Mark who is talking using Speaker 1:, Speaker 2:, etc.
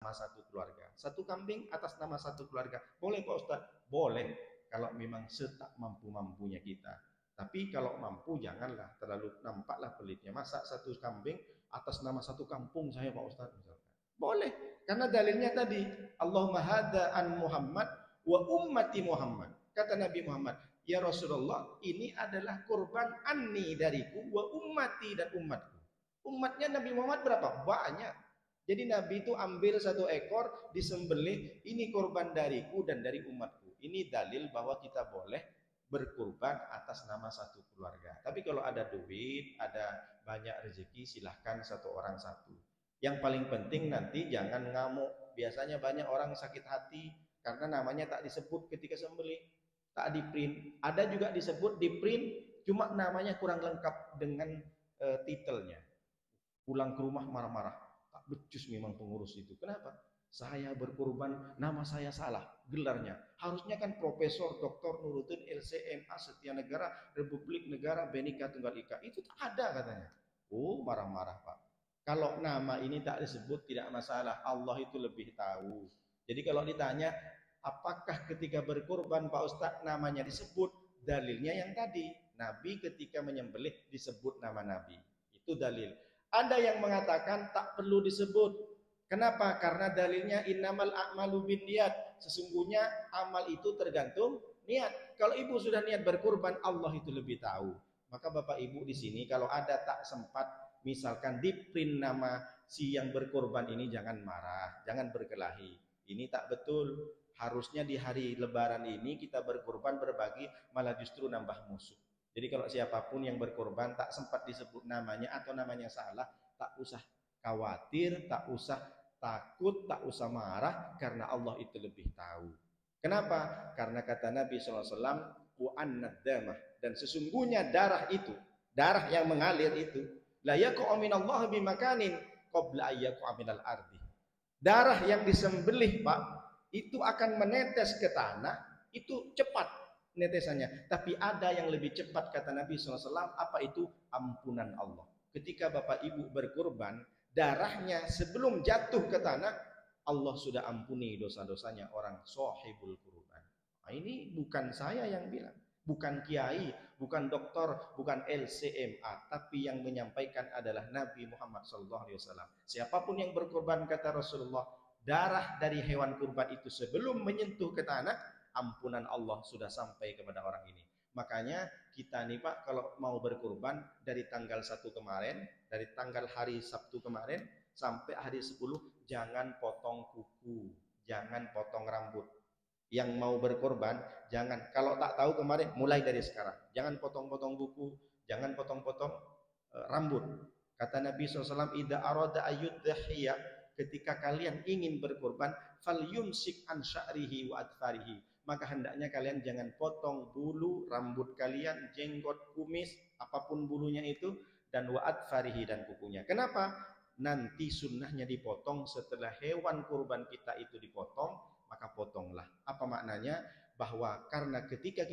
Speaker 1: nama satu keluarga. Satu kambing atas nama satu keluarga. Boleh Pak Ustaz? Boleh. Kalau memang setak mampu-mampunya kita. Tapi kalau mampu janganlah terlalu nampaklah pelitnya. Masa satu kambing atas nama satu kampung saya Pak Ustaz misalkan. Boleh. Karena dalilnya tadi, Allahumma hadza an Muhammad wa ummati Muhammad. Kata Nabi Muhammad, ya Rasulullah, ini adalah kurban anni dariku wa ummati dan umatku. Umatnya Nabi Muhammad berapa? Banyak. Jadi Nabi itu ambil satu ekor, disembelih, ini kurban dariku dan dari umatku. Ini dalil bahwa kita boleh berkurban atas nama satu keluarga. Tapi kalau ada duit, ada banyak rezeki, silahkan satu orang satu. Yang paling penting nanti jangan ngamuk. Biasanya banyak orang sakit hati karena namanya tak disebut ketika sembelih, tak di print. Ada juga disebut di print, cuma namanya kurang lengkap dengan titelnya. Pulang ke rumah marah-marah. Tak becus memang pengurus itu. Kenapa? Saya berkorban, nama saya salah, gelarnya. Harusnya kan Profesor Dr. Nuruddin LCMA Setia Negara Republik Negara Bhinneka Tunggal Ika. Itu tak ada katanya. Oh, marah-marah Pak. Kalau nama ini tak disebut tidak masalah. Allah itu lebih tahu. Jadi kalau ditanya, apakah ketika berkorban Pak Ustadz namanya disebut? Dalilnya yang tadi. Nabi ketika menyembelih disebut nama Nabi. Itu dalil. Ada yang mengatakan tak perlu disebut. Kenapa? Karena dalilnya innamal a'malu binniyat. Sesungguhnya amal itu tergantung niat. Kalau ibu sudah niat berkurban, Allah itu lebih tahu. Maka Bapak Ibu di sini kalau ada tak sempat misalkan di print nama si yang berkorban ini, jangan marah, jangan berkelahi. Ini tak betul. Harusnya di hari lebaran ini kita berkorban berbagi, malah justru nambah musuh. Jadi kalau siapapun yang berkorban tak sempat disebut namanya atau namanya salah, tak usah khawatir, tak usah takut, tak usah marah, karena Allah itu lebih tahu. Kenapa? Karena kata Nabi SAW, wa'annad damah, dan sesungguhnya darah itu, darah yang mengalir itu, la yaku'u minallahi bimakanin qabla ayyaku'u minal ardi. Darah yang disembelih Pak, itu akan menetes ke tanah, itu cepat netesannya. Tapi ada yang lebih cepat kata Nabi SAW, apa itu? Ampunan Allah. Ketika Bapak Ibu berkurban, darahnya sebelum jatuh ke tanah, Allah sudah ampuni dosa-dosanya orang sahibul kurban. Nah, ini bukan saya yang bilang, bukan kiai, bukan doktor, bukan LCMA, tapi yang menyampaikan adalah Nabi Muhammad SAW. Siapapun yang berkurban kata Rasulullah, darah dari hewan kurban itu sebelum menyentuh ke tanah, ampunan Allah sudah sampai kepada orang ini. Makanya kita nih Pak, kalau mau berkurban dari tanggal 1 kemarin, dari tanggal hari Sabtu kemarin sampai hari 10, jangan potong kuku, jangan potong rambut. Yang mau berkorban, jangan. Kalau tak tahu kemarin, mulai dari sekarang. Jangan potong-potong kuku, jangan potong-potong rambut. Kata Nabi SAW, idza arada ayyudhiya, ketika kalian ingin berkorban, falyumsik an sya'rihi wa adfarihi, maka hendaknya kalian jangan potong bulu rambut kalian, jenggot, kumis, apapun bulunya itu, dan wa adfarihi, dan kukunya. Kenapa? Nanti sunnahnya dipotong setelah hewan kurban kita itu dipotong, maka potonglah. Apa maknanya? Bahwa karena ketika kita